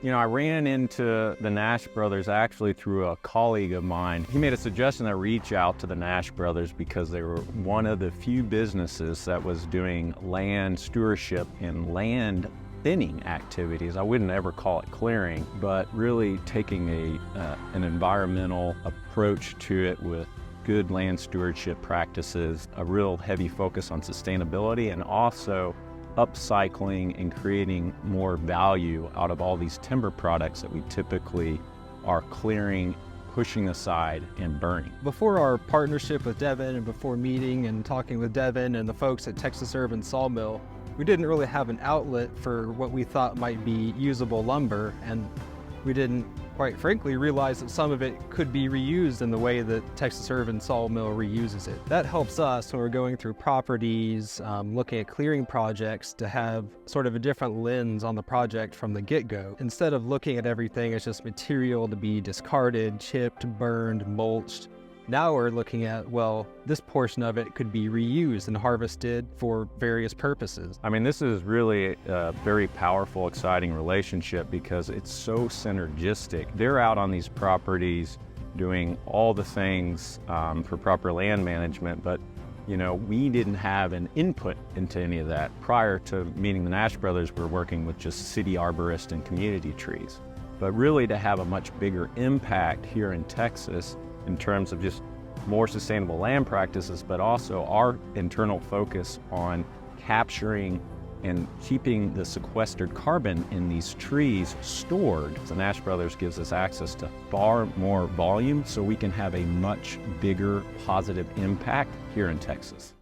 You know, I ran into the Nash brothers actually through a colleague of mine. He made a suggestion that I reach out to the Nash brothers because they were one of the few businesses that was doing land stewardship and land thinning activities. I wouldn't ever call it clearing, but really taking an environmental approach to it with good land stewardship practices, a real heavy focus on sustainability, and also upcycling and creating more value out of all these timber products that we typically are clearing, pushing aside, and burning. Before our partnership with Devin and before meeting and talking with Devin and the folks at Texas Urban Sawmill, we didn't really have an outlet for what we thought might be usable lumber, and we didn't, quite frankly, realize that some of it could be reused in the way that Texas Urban Sawmill reuses it. That helps us when we're going through properties, looking at clearing projects, to have sort of a different lens on the project from the get-go. Instead of looking at everything as just material to be discarded, chipped, burned, mulched, now we're looking at, well, this portion of it could be reused and harvested for various purposes. I mean, this is really a very powerful, exciting relationship because it's so synergistic. They're out on these properties doing all the things for proper land management, but you know, we didn't have an input into any of that. Prior to meeting the Nash brothers, we were working with just city arborists and community trees. But really to have a much bigger impact here in Texas in terms of just more sustainable land practices, but also our internal focus on capturing and keeping the sequestered carbon in these trees stored. The Nash brothers gives us access to far more volume so we can have a much bigger positive impact here in Texas.